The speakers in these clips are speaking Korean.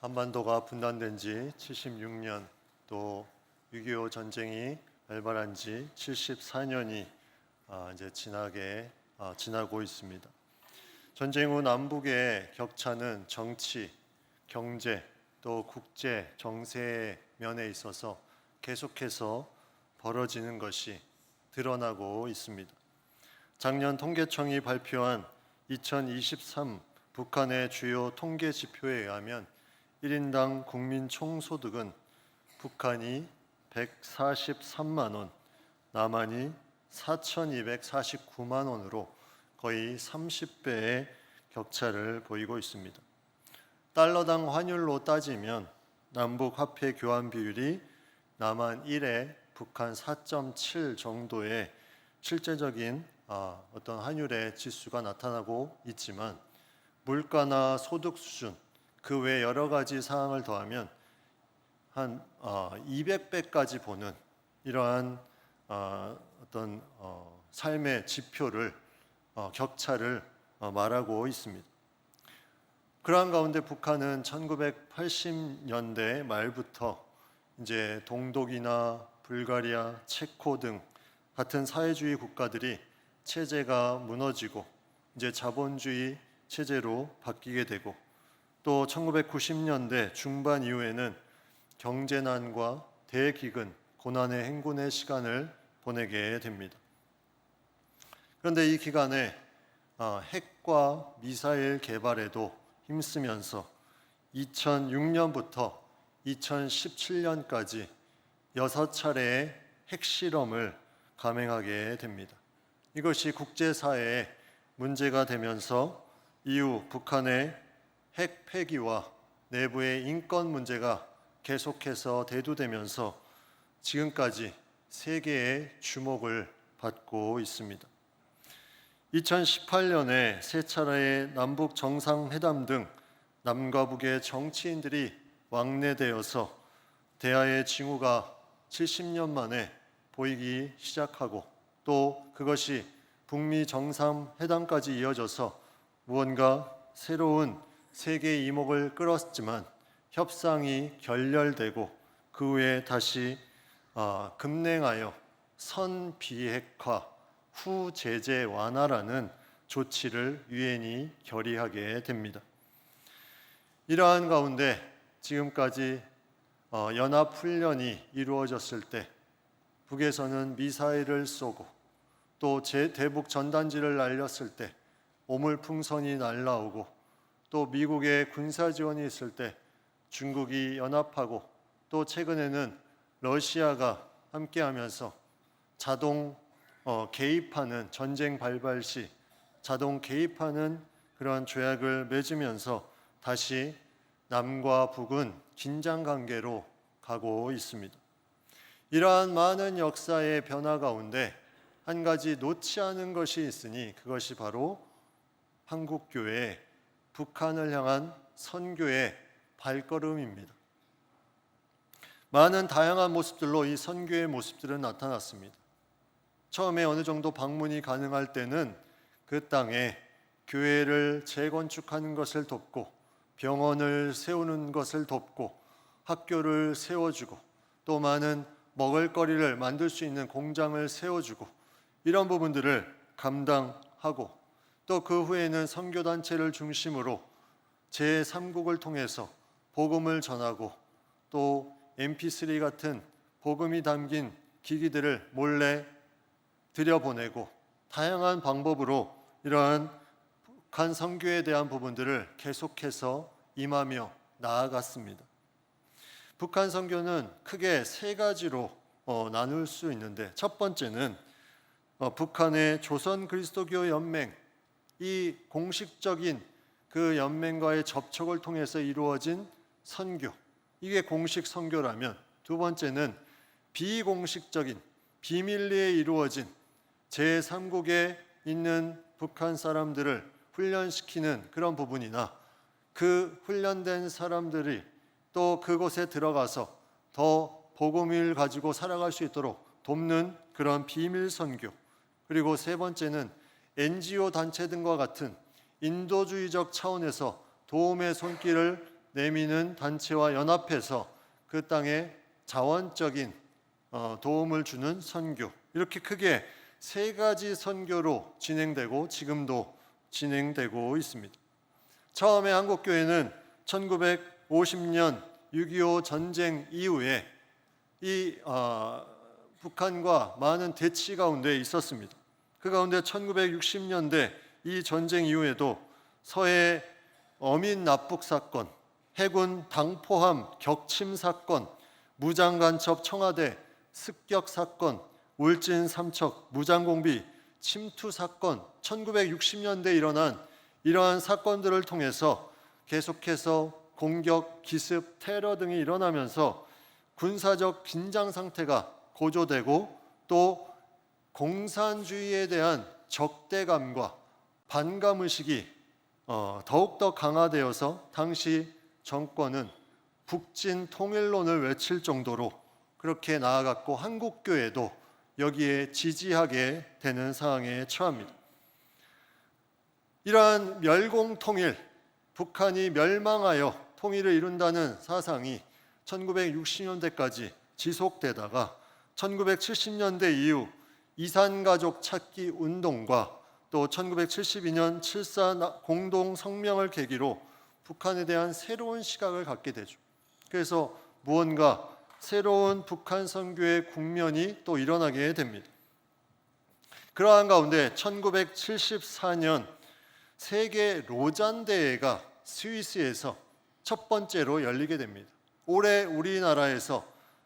한반도가 분단된 지 76년, 또 6.25 전쟁이 발발한 지 74년이 이제 지나고 있습니다. 전쟁 후 남북의 격차는 정치, 경제, 또 국제 정세 면에 있어서 계속해서 벌어지는 것이 드러나고 있습니다. 작년 통계청이 발표한 2023 북한의 주요 통계 지표에 의하면 1인당 국민 총소득은 북한이 143만 원, 남한이 4,249만 원으로 거의 30배의 격차를 보이고 있습니다. 달러당 환율로 따지면 남북 화폐 교환 비율이 남한 1에 북한 4.7 정도의 실제적인 어떤 환율의 지수가 나타나고 있지만, 물가나 소득 수준, 그 외 여러 가지 사항을 더하면 한 200배까지 보는 이러한 어떤 삶의 지표를 격차를 말하고 있습니다. 그러한 가운데 북한은 1980년대 말부터 이제 동독이나 불가리아, 체코 등 같은 사회주의 국가들이 체제가 무너지고 이제 자본주의 체제로 바뀌게 되고, 또 1990년대 중반 이후에는 경제난과 대기근, 고난의 행군의 시간을 보내게 됩니다. 그런데 이 기간에 핵과 미사일 개발에도 힘쓰면서 2006년부터 2017년까지 6차례의 핵실험을 감행하게 됩니다. 이것이 국제사회에 문제가 되면서 이후 북한의 핵 폐기와 내부의 인권 문제가 계속해서 대두되면서 지금까지 세계의 주목을 받고 있습니다. 2018년에 세 차례의 남북 정상회담 등 남과 북의 정치인들이 왕래되어서 대화의 징후가 70년 만에 보이기 시작하고, 또 그것이 북미 정상회담까지 이어져서 무언가 새로운 세계의 이목을 끌었지만 협상이 결렬되고 그 후에 다시 급냉하여 선비핵화, 후제재 완화라는 조치를 유엔이 결의하게 됩니다. 이러한 가운데 지금까지 연합훈련이 이루어졌을 때 북에서는 미사일을 쏘고, 또 대북 전단지를 날렸을 때 오물풍선이 날라오고, 또 미국의 군사 지원이 있을 때 중국이 연합하고, 또 최근에는 러시아가 함께하면서 자동 개입하는, 전쟁 발발 시 자동 개입하는 그런 조약을 맺으면서 다시 남과 북은 긴장 관계로 가고 있습니다. 이러한 많은 역사의 변화 가운데 한 가지 놓지 않은 것이 있으니 그것이 바로 한국교회의 북한을 향한 선교의 발걸음입니다. 많은 다양한 모습들로 이 선교의 모습들은 나타났습니다. 처음에 어느 정도 방문이 가능할 때는 그 땅에 교회를 재건축하는 것을 돕고, 병원을 세우는 것을 돕고, 학교를 세워주고, 또 많은 먹을거리를 만들 수 있는 공장을 세워주고, 이런 부분들을 감당하고, 또 그 후에는 선교단체를 중심으로 제3국을 통해서 복음을 전하고, 또 MP3 같은 복음이 담긴 기기들을 몰래 들여보내고, 다양한 방법으로 이러한 북한 선교에 대한 부분들을 계속해서 임하며 나아갔습니다. 북한 선교는 크게 세 가지로 나눌 수 있는데, 첫 번째는 북한의 조선 그리스도교 연맹, 이 공식적인 그 연맹과의 접촉을 통해서 이루어진 선교, 이게 공식 선교라면, 두 번째는 비공식적인 비밀리에 이루어진 제3국에 있는 북한 사람들을 훈련시키는 그런 부분이나, 그 훈련된 사람들이 또 그곳에 들어가서 더 복음을 가지고 살아갈 수 있도록 돕는 그런 비밀 선교, 그리고 세 번째는 NGO 단체 등과 같은 인도주의적 차원에서 도움의 손길을 내미는 단체와 연합해서 그 땅에 자원적인 도움을 주는 선교, 이렇게 크게 세 가지 선교로 진행되고 지금도 진행되고 있습니다. 처음에 한국교회는 1950년 6.25 전쟁 이후에 이 북한과 많은 대치 가운데 있었습니다. 그 가운데 1960년대 이 전쟁 이후에도 서해 어민 납북 사건, 해군 당포함 격침 사건, 무장간첩 청와대 습격 사건, 울진 삼척 무장공비 침투 사건, 1960년대에 일어난 이러한 사건들을 통해서 계속해서 공격, 기습, 테러 등이 일어나면서 군사적 긴장 상태가 고조되고 또 공산주의에 대한 적대감과 반감의식이 더욱더 강화되어서 당시 정권은 북진 통일론을 외칠 정도로 그렇게 나아갔고 한국교회도 여기에 지지하게 되는 상황에 처합니다. 이러한 멸공통일, 북한이 멸망하여 통일을 이룬다는 사상이 1960년대까지 지속되다가 1970년대 이후 이산가족 찾기 운동과 또 1972년 7.4 공동성명을 계기로 북한에 대한 새로운 시각을 갖게 되죠. 그래서 무언가 새로운 북한 선교의 국면이 또 일어나게 됩니다. 그러한 가운데 1974년 세계 로잔 대회가 스위스에서 첫 번째로 열리게 됩니다. 올해 우리나라에서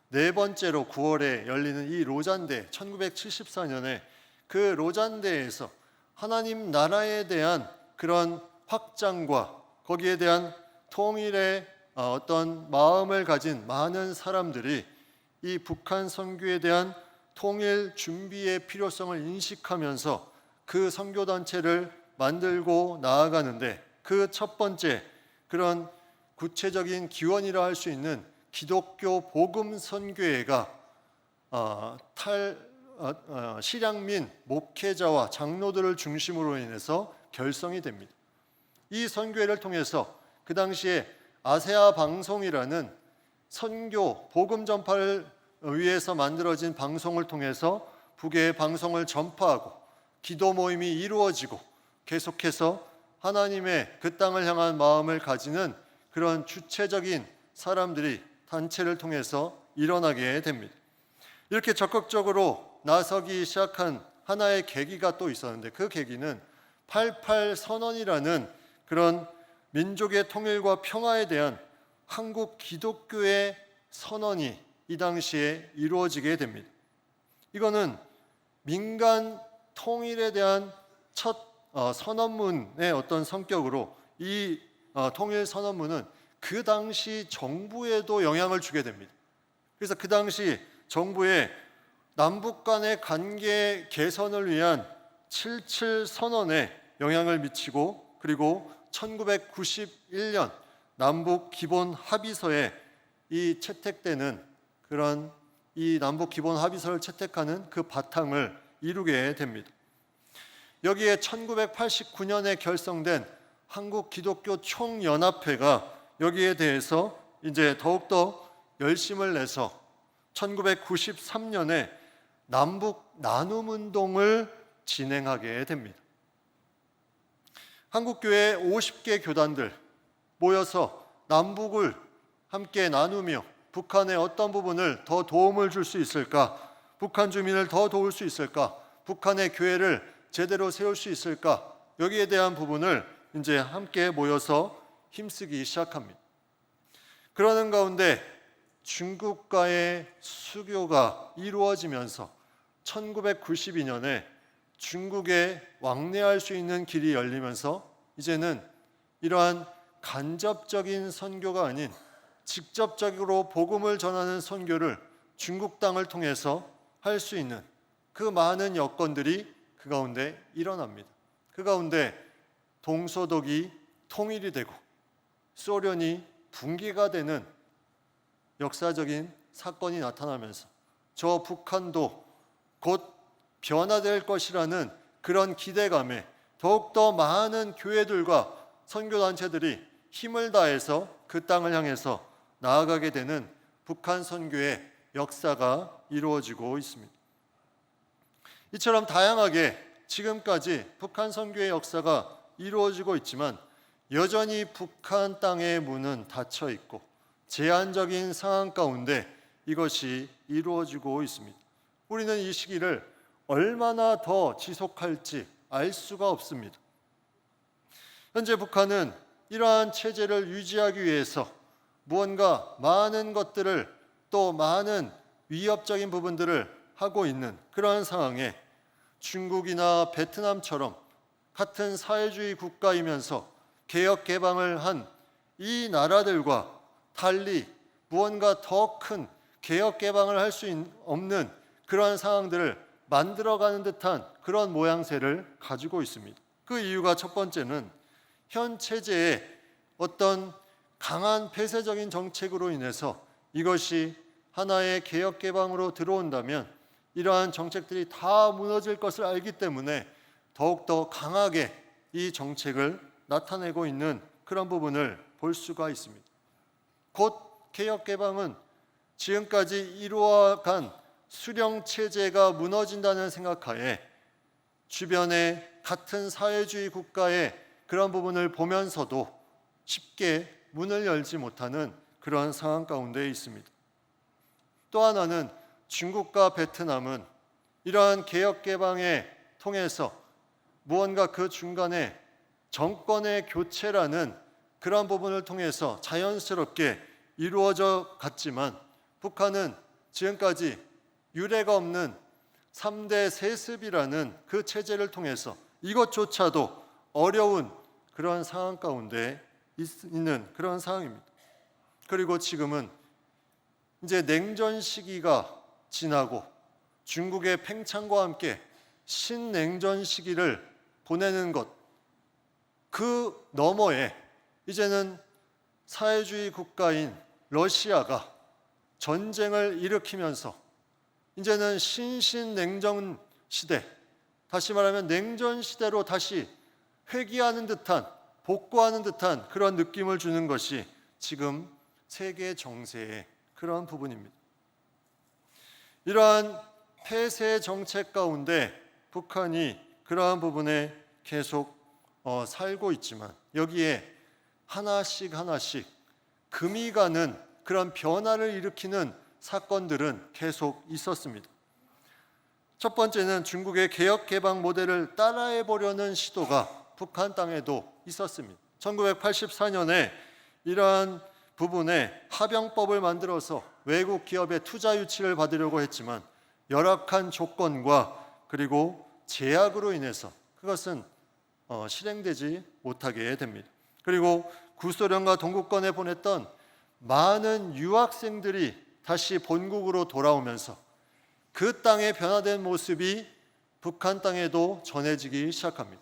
네 번째로 9월에 열리는 이 로잔 대회, 1974년에 그 로잔 대회에서 하나님 나라에 대한 그런 확장과 거기에 대한 통일의 어떤 마음을 가진 많은 사람들이 이 북한 선교에 대한 통일 준비의 필요성을 인식하면서 그 선교단체를 만들고 나아가는데 그 첫 번째 그런 구체적인 기원이라 할 수 있는 기독교 복음 선교회가 실향민 목회자와 장로들을 중심으로 인해서 결성이 됩니다. 이 선교회를 통해서 그 당시에 아세아 방송이라는 선교 복음 전파를 위해서 만들어진 방송을 통해서 북의 방송을 전파하고 기도 모임이 이루어지고 계속해서 하나님의 그 땅을 향한 마음을 가지는 그런 주체적인 사람들이 단체를 통해서 일어나게 됩니다. 이렇게 적극적으로 나서기 시작한 하나의 계기가 또 있었는데 그 계기는 88 선언이라는 그런 민족의 통일과 평화에 대한 한국 기독교의 선언이 이 당시에 이루어지게 됩니다. 이거는 민간 통일에 대한 첫 선언문의 어떤 성격으로 이 통일 선언문은 그 당시 정부에도 영향을 주게 됩니다. 그래서 그 당시 정부의 남북 간의 관계 개선을 위한 77 선언에 영향을 미치고 그리고 1991년 남북 기본 합의서에 이 채택되는 그런 이 남북 기본 합의서를 채택하는 그 바탕을 이루게 됩니다. 여기에 1989년에 결성된 한국 기독교 총연합회가 여기에 대해서 이제 더욱더 열심을 내서 1993년에 남북 나눔 운동을 진행하게 됩니다. 한국교회 50개 교단들 모여서 남북을 함께 나누며 북한의 어떤 부분을 더 도움을 줄 수 있을까? 북한 주민을 더 도울 수 있을까? 북한의 교회를 제대로 세울 수 있을까? 여기에 대한 부분을 이제 함께 모여서 힘쓰기 시작합니다. 그러는 가운데 중국과의 수교가 이루어지면서 1992년에 중국에 왕래할 수 있는 길이 열리면서 이제는 이러한 간접적인 선교가 아닌 직접적으로 복음을 전하는 선교를 중국 땅을 통해서 할 수 있는 그 많은 여건들이 그 가운데 일어납니다. 그 가운데 동서독이 통일이 되고 소련이 붕괴가 되는 역사적인 사건이 나타나면서 저 북한도 곧 변화될 것이라는 그런 기대감에 더욱더 많은 교회들과 선교단체들이 힘을 다해서 그 땅을 향해서 나아가게 되는 북한 선교의 역사가 이루어지고 있습니다. 이처럼 다양하게 지금까지 북한 선교의 역사가 이루어지고 있지만 여전히 북한 땅의 문은 닫혀 있고 제한적인 상황 가운데 이것이 이루어지고 있습니다. 우리는 이 시기를 얼마나 더 지속할지 알 수가 없습니다. 현재 북한은 이러한 체제를 유지하기 위해서 무언가 많은 것들을 또 많은 위협적인 부분들을 하고 있는 그러한 상황에 중국이나 베트남처럼 같은 사회주의 국가이면서 개혁 개방을 한 이 나라들과 달리 무언가 더 큰 개혁 개방을 할 수 없는 그러한 상황들을 만들어가는 듯한 그런 모양새를 가지고 있습니다. 그 이유가 첫 번째는 현 체제의 어떤 강한 폐쇄적인 정책으로 인해서 이것이 하나의 개혁 개방으로 들어온다면 이러한 정책들이 다 무너질 것을 알기 때문에 더욱더 강하게 이 정책을 나타내고 있는 그런 부분을 볼 수가 있습니다. 곧 개혁 개방은 지금까지 이루어간 수령 체제가 무너진다는 생각하에 주변의 같은 사회주의 국가의 그런 부분을 보면서도 쉽게 문을 열지 못하는 그런 상황 가운데 있습니다. 또 하나는 중국과 베트남은 이러한 개혁 개방에 통해서 무언가 그 중간에 정권의 교체라는 그런 부분을 통해서 자연스럽게 이루어져 갔지만 북한은 지금까지 유례가 없는 3대 세습이라는 그 체제를 통해서 이것조차도 어려운 그런 상황 가운데 있는 그런 상황입니다. 그리고 지금은 이제 냉전 시기가 지나고 중국의 팽창과 함께 신냉전 시기를 보내는 것, 그 너머에 이제는 사회주의 국가인 러시아가 전쟁을 일으키면서 이제는 신신냉전 시대, 다시 말하면 냉전 시대로 다시 회귀하는 듯한, 복구하는 듯한 그런 느낌을 주는 것이 지금 세계 정세의 그러한 부분입니다. 이러한 폐쇄 정책 가운데 북한이 그러한 부분에 계속 살고 있지만 여기에 하나씩 금이 가는 그런 변화를 일으키는 사건들은 계속 있었습니다. 첫 번째는 중국의 개혁 개방 모델을 따라해 보려는 시도가 북한 땅에도 있었습니다. 1984년에 이러한 부분에 하병법을 만들어서 외국 기업의 투자 유치를 받으려고 했지만 열악한 조건과 그리고 제약으로 인해서 그것은 실행되지 못하게 됩니다. 그리고 구소련과 동구권에 보냈던 많은 유학생들이 다시 본국으로 돌아오면서 그 땅의 변화된 모습이 북한 땅에도 전해지기 시작합니다.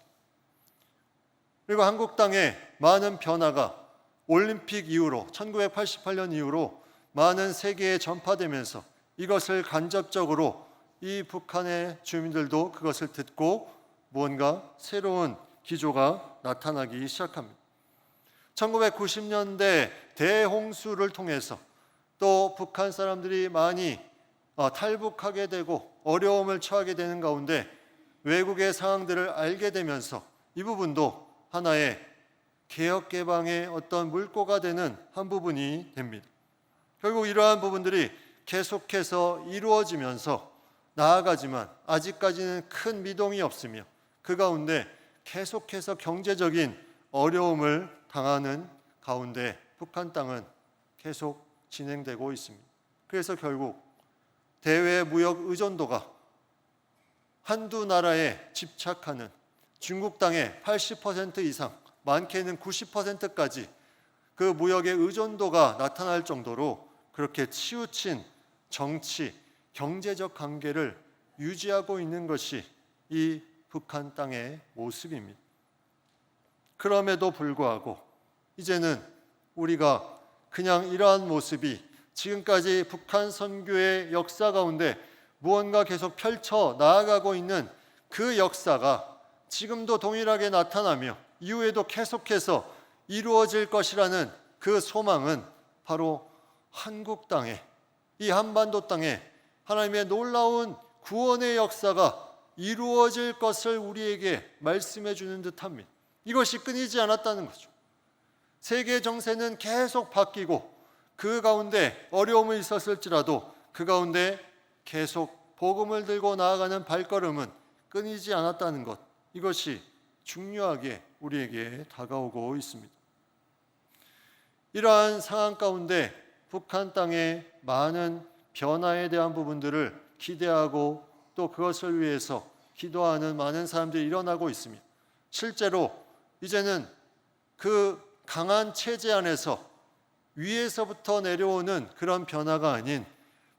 그리고 한국 땅에 많은 변화가 올림픽 이후로 1988년 이후로 많은 세계에 전파되면서 이것을 간접적으로 이 북한의 주민들도 그것을 듣고 무언가 새로운 기조가 나타나기 시작합니다. 1990년대 대홍수를 통해서 또 북한 사람들이 많이 탈북하게 되고 어려움을 처하게 되는 가운데 외국의 상황들을 알게 되면서 이 부분도 하나의 개혁 개방의 어떤 물꼬가 되는 한 부분이 됩니다. 결국 이러한 부분들이 계속해서 이루어지면서 나아가지만 아직까지는 큰 미동이 없으며 그 가운데 계속해서 경제적인 어려움을 당하는 가운데 북한 땅은 계속 진행되고 있습니다. 그래서 결국 대외 무역 의존도가 한두 나라에 집착하는 중국 땅의 80% 이상, 많게는 90%까지 그 무역의 의존도가 나타날 정도로 그렇게 치우친 정치, 경제적 관계를 유지하고 있는 것이 이 북한 땅의 모습입니다. 그럼에도 불구하고 이제는 우리가 그냥 이러한 모습이 지금까지 북한 선교의 역사 가운데 무언가 계속 펼쳐 나아가고 있는 그 역사가 지금도 동일하게 나타나며 이후에도 계속해서 이루어질 것이라는 그 소망은 바로 한국 땅에, 이 한반도 땅에 하나님의 놀라운 구원의 역사가 이루어질 것을 우리에게 말씀해 주는 듯합니다. 이것이 끊이지 않았다는 거죠. 세계 정세는 계속 바뀌고 그 가운데 어려움이 있었을지라도 그 가운데 계속 복음을 들고 나아가는 발걸음은 끊이지 않았다는 것, 이것이 중요하게 우리에게 다가오고 있습니다. 이러한 상황 가운데 북한 땅의 많은 변화에 대한 부분들을 기대하고 또 그것을 위해서 기도하는 많은 사람들이 일어나고 있습니다. 실제로 이제는 그 강한 체제 안에서 위에서부터 내려오는 그런 변화가 아닌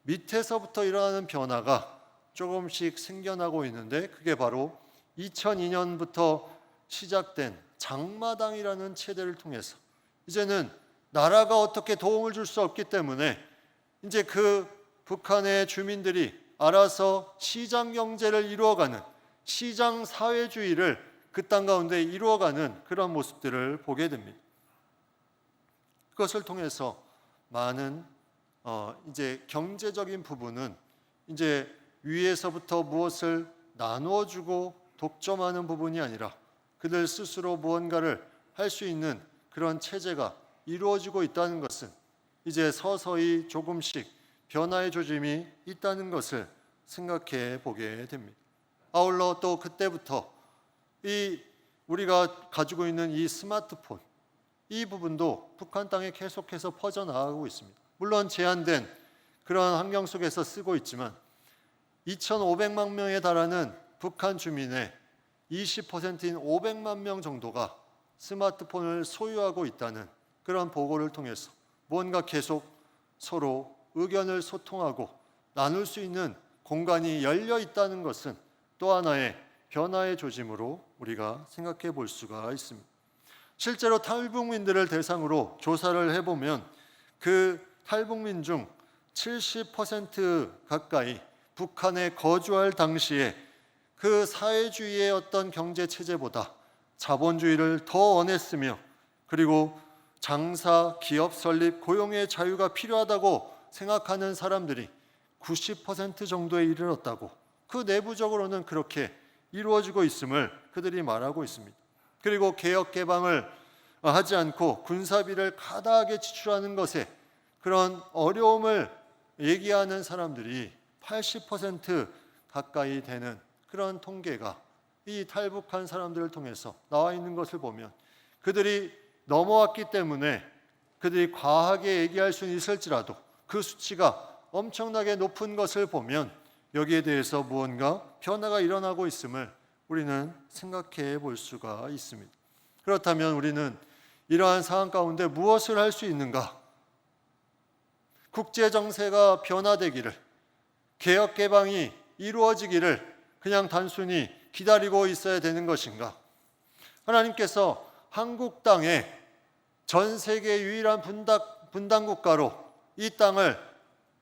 밑에서부터 일어나는 변화가 조금씩 생겨나고 있는데, 그게 바로 2002년부터 시작된 장마당이라는 체제를 통해서 이제는 나라가 어떻게 도움을 줄 수 없기 때문에 이제 그 북한의 주민들이 알아서 시장 경제를 이루어가는, 시장 사회주의를 그 땅 가운데 이루어가는 그런 모습들을 보게 됩니다. 그것을 통해서 많은 이제 경제적인 부분은 이제 위에서부터 무엇을 나누어주고 독점하는 부분이 아니라 그들 스스로 무언가를 할 수 있는 그런 체제가 이루어지고 있다는 것은 이제 서서히 조금씩 변화의 조짐이 있다는 것을 생각해 보게 됩니다. 아울러 또 그때부터 우리가 가지고 있는 이 스마트폰, 이 부분도 북한 땅에 계속해서 퍼져나가고 있습니다. 물론 제한된 그런 환경 속에서 쓰고 있지만 2,500만 명에 달하는 북한 주민의 20%인 500만 명 정도가 스마트폰을 소유하고 있다는 그런 보고를 통해서 뭔가 계속 서로 의견을 소통하고 나눌 수 있는 공간이 열려 있다는 것은 또 하나의 변화의 조짐으로 우리가 생각해 볼 수가 있습니다. 실제로 탈북민들을 대상으로 조사를 해보면 그 탈북민 중 70% 가까이 북한에 거주할 당시에 그 사회주의의 어떤 경제 체제보다 자본주의를 더 원했으며, 그리고 장사, 기업 설립, 고용의 자유가 필요하다고 생각하는 사람들이 90% 정도에 이르렀다고, 그 내부적으로는 그렇게 이루어지고 있음을 그들이 말하고 있습니다. 그리고 개혁 개방을 하지 않고 군사비를 과다하게 지출하는 것에 그런 어려움을 얘기하는 사람들이 80% 가까이 되는 그런 통계가 이 탈북한 사람들을 통해서 나와 있는 것을 보면, 그들이 넘어왔기 때문에 그들이 과하게 얘기할 수는 있을지라도 그 수치가 엄청나게 높은 것을 보면 여기에 대해서 무언가 변화가 일어나고 있음을 우리는 생각해 볼 수가 있습니다. 그렇다면 우리는 이러한 상황 가운데 무엇을 할 수 있는가? 국제 정세가 변화되기를, 개혁 개방이 이루어지기를 그냥 단순히 기다리고 있어야 되는 것인가? 하나님께서 한국 땅에 전 세계 유일한 분단 국가로 이 땅을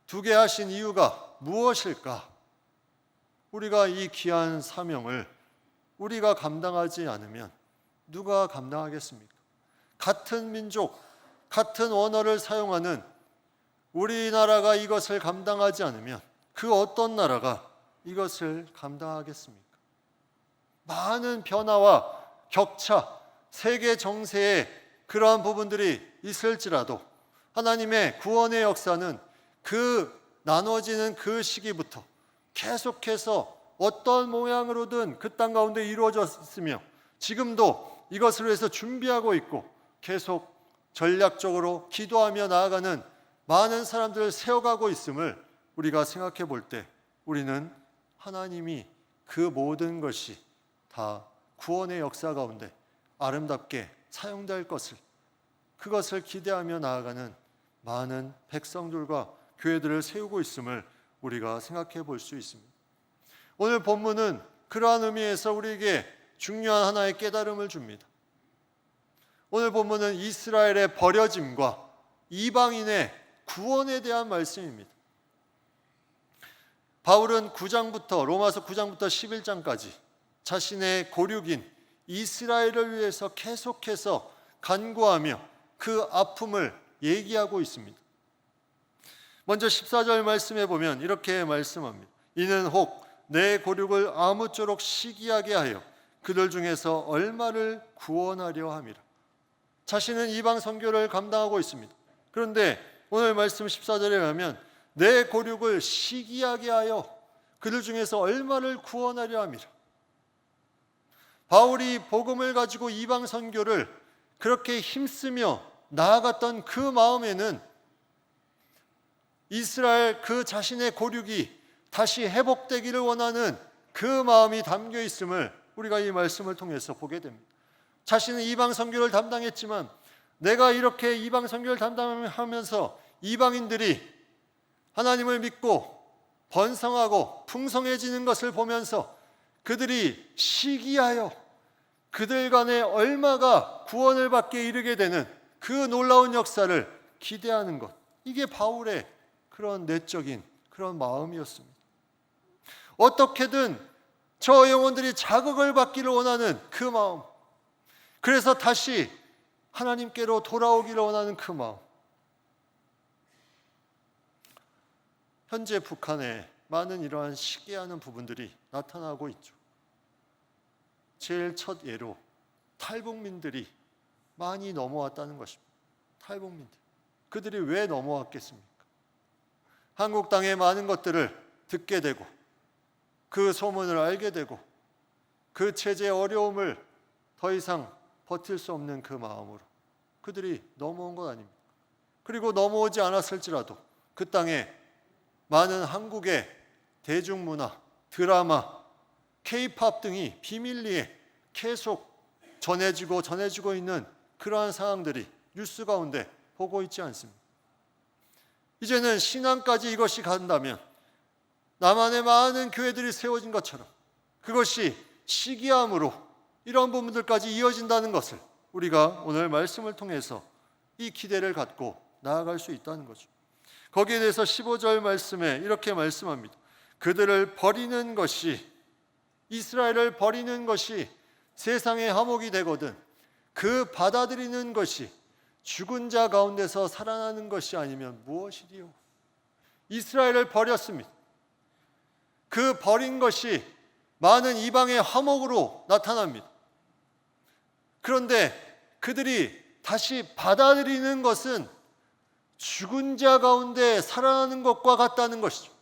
두게 하신 이유가 무엇일까? 우리가 이 귀한 사명을 우리가 감당하지 않으면 누가 감당하겠습니까? 같은 민족, 같은 언어를 사용하는 우리나라가 이것을 감당하지 않으면 그 어떤 나라가 이것을 감당하겠습니까? 많은 변화와 격차, 세계 정세에 그러한 부분들이 있을지라도 하나님의 구원의 역사는 그 나눠지는 그 시기부터 계속해서 어떤 모양으로든 그 땅 가운데 이루어졌으며 지금도 이것을 위해서 준비하고 있고 계속 전략적으로 기도하며 나아가는 많은 사람들을 세워가고 있음을 우리가 생각해 볼 때 우리는 하나님이 그 모든 것이 다 구원의 역사 가운데 아름답게 사용될 것을, 그것을 기대하며 나아가는 많은 백성들과 교회들을 세우고 있음을 우리가 생각해 볼 수 있습니다. 오늘 본문은 그러한 의미에서 우리에게 중요한 하나의 깨달음을 줍니다. 오늘 본문은 이스라엘의 버려짐과 이방인의 구원에 대한 말씀입니다. 바울은 9장부터 로마서 9장부터 11장까지 자신의 고륙인 이스라엘을 위해서 계속해서 간구하며 그 아픔을 얘기하고 있습니다. 먼저 14절 말씀해 보면 이렇게 말씀합니다. 이는 혹 내 고륙을 아무쪼록 시기하게 하여 그들 중에서 얼마를 구원하려 함이라. 자신은 이방 선교를 감당하고 있습니다. 그런데 오늘 말씀 14절에 가면 내 고륙을 시기하게 하여 그들 중에서 얼마를 구원하려 함이라. 바울이 복음을 가지고 이방 선교를 그렇게 힘쓰며 나아갔던 그 마음에는 이스라엘 그 자신의 고륙이 다시 회복되기를 원하는 그 마음이 담겨 있음을 우리가 이 말씀을 통해서 보게 됩니다. 자신은 이방 선교를 담당했지만 내가 이렇게 이방 선교를 담당하면서 이방인들이 하나님을 믿고 번성하고 풍성해지는 것을 보면서 그들이 시기하여 그들 간에 얼마가 구원을 받게 이르게 되는 그 놀라운 역사를 기대하는 것, 이게 바울의 그런 내적인 그런 마음이었습니다. 어떻게든 저 영혼들이 자극을 받기를 원하는 그 마음, 그래서 다시 하나님께로 돌아오기를 원하는 그 마음. 현재 북한에 많은 이러한 시기하는 부분들이 나타나고 있죠. 제일 첫 예로 탈북민들이 많이 넘어왔다는 것입니다. 탈북민들. 그들이 왜 넘어왔겠습니까? 한국 땅에 많은 것들을 듣게 되고 그 소문을 알게 되고 그 체제의 어려움을 더 이상 버틸 수 없는 그 마음으로 그들이 넘어온 것 아닙니까? 그리고 넘어오지 않았을지라도 그 땅에 많은 한국의 대중문화, 드라마, K-팝 등이 비밀리에 계속 전해지고 있는 그러한 상황들이 뉴스 가운데 보고 있지 않습니다. 이제는 신앙까지 이것이 간다면 남한의 많은 교회들이 세워진 것처럼 그것이 시기함으로 이런 부분들까지 이어진다는 것을 우리가 오늘 말씀을 통해서 이 기대를 갖고 나아갈 수 있다는 거죠. 거기에 대해서 15절 말씀에 이렇게 말씀합니다. 그들을 버리는 것이, 이스라엘을 버리는 것이 세상의 화목이 되거든 그 받아들이는 것이 죽은 자 가운데서 살아나는 것이 아니면 무엇이리요? 이스라엘을 버렸습니다. 그 버린 것이 많은 이방의 화목으로 나타납니다. 그런데 그들이 다시 받아들이는 것은 죽은 자 가운데 살아나는 것과 같다는 것이죠.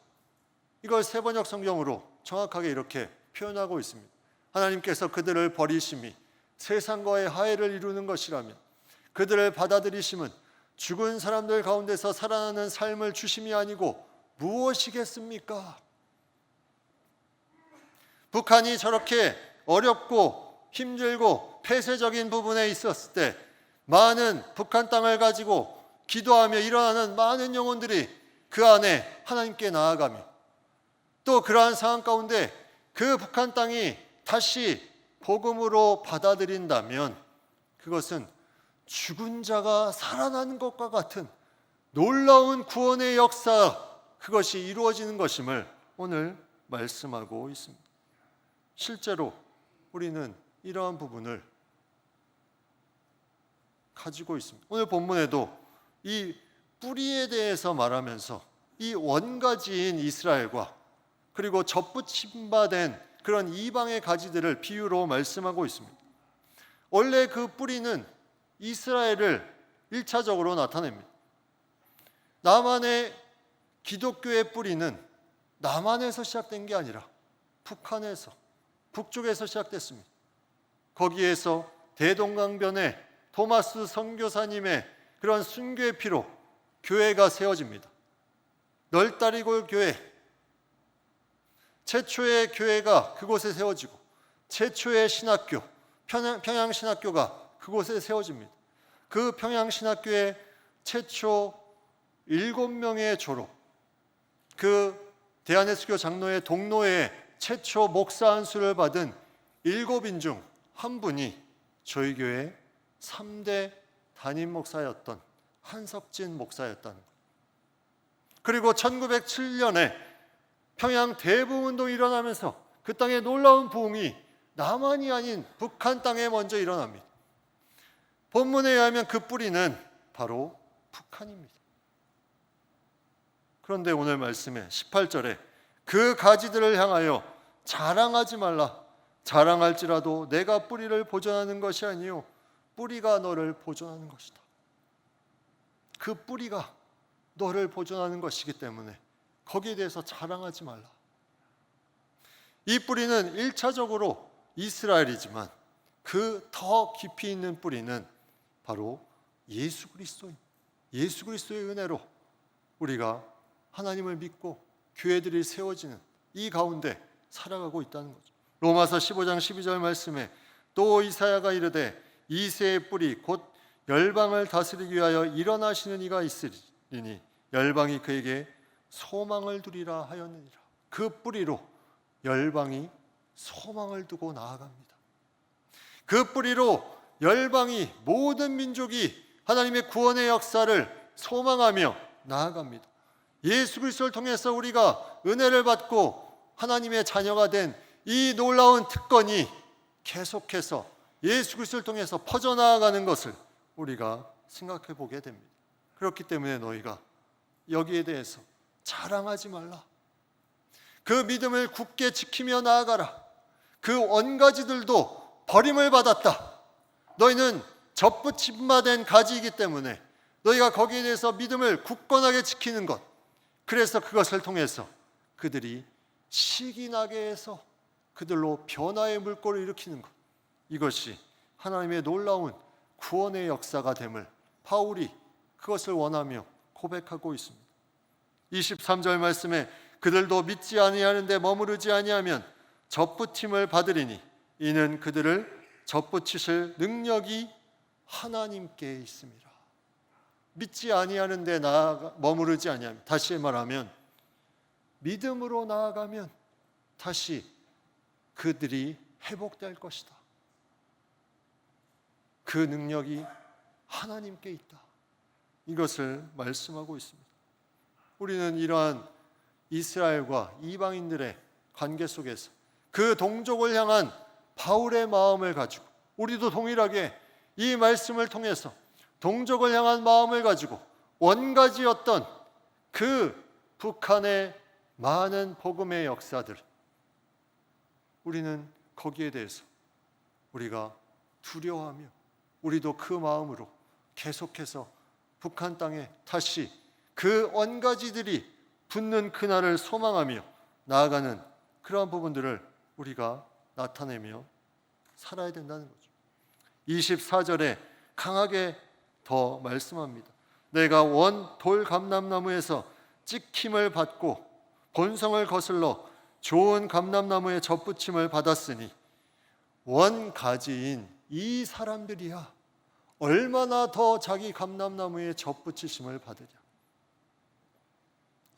이걸 세번역 성경으로 정확하게 이렇게 표현하고 있습니다. 하나님께서 그들을 버리심이 세상과의 화해를 이루는 것이라면 그들을 받아들이심은 죽은 사람들 가운데서 살아나는 삶을 주심이 아니고 무엇이겠습니까? 북한이 저렇게 어렵고 힘들고 폐쇄적인 부분에 있었을 때 많은 북한 땅을 가지고 기도하며 일어나는 많은 영혼들이 그 안에 하나님께 나아가며 또 그러한 상황 가운데 그 북한 땅이 다시 복음으로 받아들인다면 그것은 죽은 자가 살아나는 것과 같은 놀라운 구원의 역사, 그것이 이루어지는 것임을 오늘 말씀하고 있습니다. 실제로 우리는 이러한 부분을 가지고 있습니다. 오늘 본문에도 이 뿌리에 대해서 말하면서 이 원가지인 이스라엘과 그리고 접붙임바된 그런 이방의 가지들을 비유로 말씀하고 있습니다. 원래 그 뿌리는 이스라엘을 1차적으로 나타냅니다. 남한의 기독교의 뿌리는 남한에서 시작된 게 아니라 북한에서, 북쪽에서 시작됐습니다. 거기에서 대동강변에 토마스 선교사님의 그런 순교의 피로 교회가 세워집니다. 널다리골 교회, 최초의 교회가 그곳에 세워지고 최초의 신학교, 평양신학교가 그곳에 세워집니다. 그 평양신학교의 최초 7명의 졸업, 그 대한예수교 장로의 동로에 최초 목사 안수를 받은 7인 중 한 분이 저희 교회 3대 담임 목사였던 한석진 목사였다는 것. 그리고 1907년에 평양 대부운동이 일어나면서 그 땅에 놀라운 부흥이 남한이 아닌 북한 땅에 먼저 일어납니다. 본문에 의하면 그 뿌리는 바로 북한입니다. 그런데 오늘 말씀에 18절에 그 가지들을 향하여 자랑하지 말라. 자랑할지라도 내가 뿌리를 보존하는 것이 아니요 뿌리가 너를 보존하는 것이다. 그 뿌리가 너를 보존하는 것이기 때문에 거기에 대해서 자랑하지 말라. 이 뿌리는 1차적으로 이스라엘이지만 그 더 깊이 있는 뿌리는 바로 예수 그리스도입니다. 예수 그리스도의 은혜로 우리가 하나님을 믿고 교회들이 세워지는 이 가운데 살아가고 있다는 거죠. 로마서 15장 12절 말씀에 또 이사야가 이르되 이새의 뿌리 곧 열방을 다스리기 위하여 일어나시는 이가 있으리니 열방이 그에게 소망을 두리라 하였느니라. 그 뿌리로 열방이 소망을 두고 나아갑니다. 그 뿌리로 열방이 모든 민족이 하나님의 구원의 역사를 소망하며 나아갑니다. 예수 그리스도를 통해서 우리가 은혜를 받고 하나님의 자녀가 된 이 놀라운 특권이 계속해서 예수 그리스도를 통해서 퍼져나가는 것을 우리가 생각해 보게 됩니다. 그렇기 때문에 너희가 여기에 대해서 자랑하지 말라. 그 믿음을 굳게 지키며 나아가라. 그 원가지들도 버림을 받았다. 너희는 접붙임받은 가지이기 때문에 너희가 거기에 대해서 믿음을 굳건하게 지키는 것, 그래서 그것을 통해서 그들이 시기 나게 해서 그들로 변화의 물꼬를 일으키는 것, 이것이 하나님의 놀라운 구원의 역사가 됨을 바울이 그것을 원하며 고백하고 있습니다. 23절 말씀에 그들도 믿지 아니하는데 머무르지 아니하면 접붙임을 받으리니 이는 그들을 접붙이실 능력이 하나님께 있습니다. 믿지 아니하는데 머무르지 아니하면, 다시 말하면 믿음으로 나아가면 다시 그들이 회복될 것이다. 그 능력이 하나님께 있다. 이것을 말씀하고 있습니다. 우리는 이러한 이스라엘과 이방인들의 관계 속에서 그 동족을 향한 바울의 마음을 가지고 우리도 동일하게 이 말씀을 통해서 동족을 향한 마음을 가지고 원가지였던 그 북한의 많은 복음의 역사들, 우리는 거기에 대해서 우리가 두려워하며 우리도 그 마음으로 계속해서 북한 땅에 다시 그 원가지들이 붙는 그날을 소망하며 나아가는 그러한 부분들을 우리가 나타내며 살아야 된다는 거죠. 24절에 강하게 더 말씀합니다. 내가 원 돌 감람나무에서 찍힘을 받고 본성을 거슬러 좋은 감람나무의 접붙임을 받았으니 원가지인 이 사람들이야 얼마나 더 자기 감람나무의 접붙이심을 받으랴.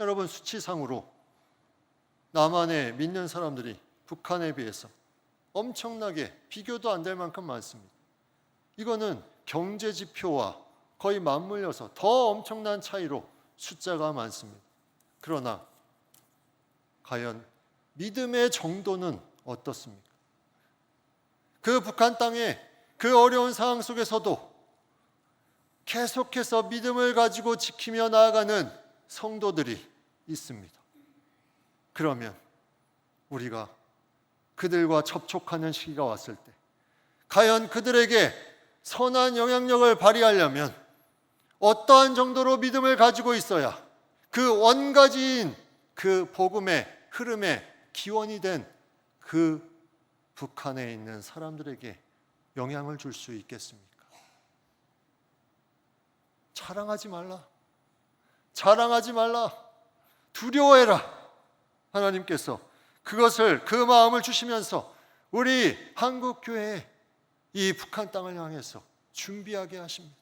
여러분, 수치상으로 남한에 믿는 사람들이 북한에 비해서 엄청나게 비교도 안 될 만큼 많습니다. 이거는 경제 지표와 거의 맞물려서 더 엄청난 차이로 숫자가 많습니다. 그러나 과연 믿음의 정도는 어떻습니까? 그 북한 땅의 그 어려운 상황 속에서도 계속해서 믿음을 가지고 지키며 나아가는 성도들이 있습니다. 그러면 우리가 그들과 접촉하는 시기가 왔을 때 과연 그들에게 선한 영향력을 발휘하려면 어떠한 정도로 믿음을 가지고 있어야 그 원가지인 그 복음의 흐름에 기원이 된 그 북한에 있는 사람들에게 영향을 줄 수 있겠습니까? 자랑하지 말라. 자랑하지 말라. 두려워해라. 하나님께서 그것을, 그 마음을 주시면서 우리 한국교회에 이 북한 땅을 향해서 준비하게 하십니다.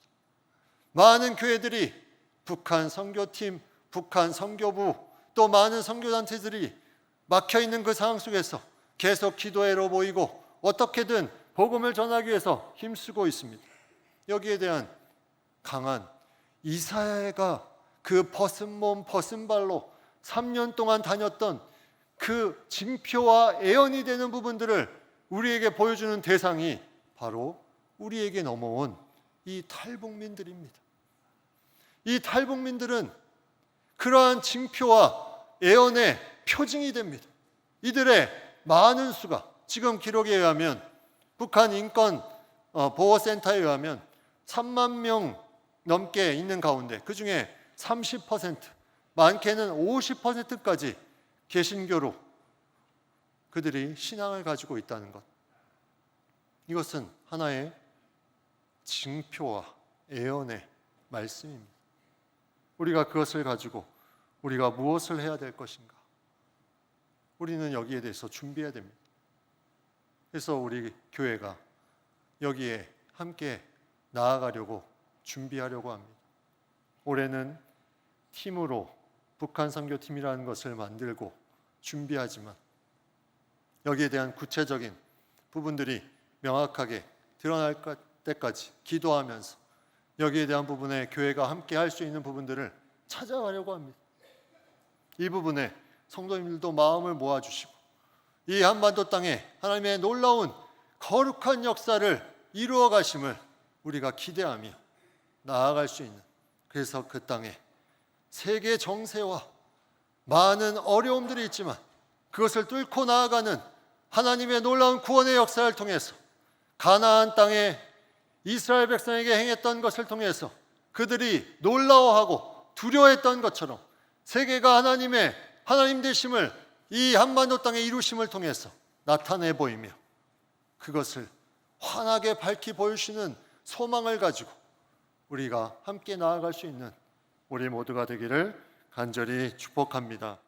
많은 교회들이 북한 선교팀, 북한 선교부, 또 많은 선교단체들이 막혀있는 그 상황 속에서 계속 기도회로 모이고 어떻게든 복음을 전하기 위해서 힘쓰고 있습니다. 여기에 대한 강한 이사야가 그 벗은 몸 벗은 발로 3년 동안 다녔던 그 징표와 애언이 되는 부분들을 우리에게 보여주는 대상이 바로 우리에게 넘어온 이 탈북민들입니다. 이 탈북민들은 그러한 징표와 애언의 표징이 됩니다. 이들의 많은 수가 지금 기록에 의하면 북한 인권 보호센터에 의하면 3만 명 넘게 있는 가운데 그 중에 30%, 많게는 50%까지 개신교로 그들이 신앙을 가지고 있다는 것. 이것은 하나의 징표와 애언의 말씀입니다. 우리가 그것을 가지고 우리가 무엇을 해야 될 것인가? 우리는 여기에 대해서 준비해야 됩니다. 그래서 우리 교회가 여기에 함께 나아가려고 준비하려고 합니다. 올해는 팀으로 북한 선교팀이라는 것을 만들고 준비하지만 여기에 대한 구체적인 부분들이 명확하게 드러날 때까지 기도하면서 여기에 대한 부분에 교회가 함께 할 수 있는 부분들을 찾아가려고 합니다. 이 부분에 성도님들도 마음을 모아주시고 이 한반도 땅에 하나님의 놀라운 거룩한 역사를 이루어 가심을 우리가 기대하며 나아갈 수 있는, 그래서 그 땅에 세계 정세와 많은 어려움들이 있지만 그것을 뚫고 나아가는 하나님의 놀라운 구원의 역사를 통해서 가나안 땅에 이스라엘 백성에게 행했던 것을 통해서 그들이 놀라워하고 두려워했던 것처럼 세계가 하나님 되심을 이 한반도 땅에 이루심을 통해서 나타내 보이며 그것을 환하게 밝히 보여주시는 소망을 가지고 우리가 함께 나아갈 수 있는 우리 모두가 되기를 간절히 축복합니다.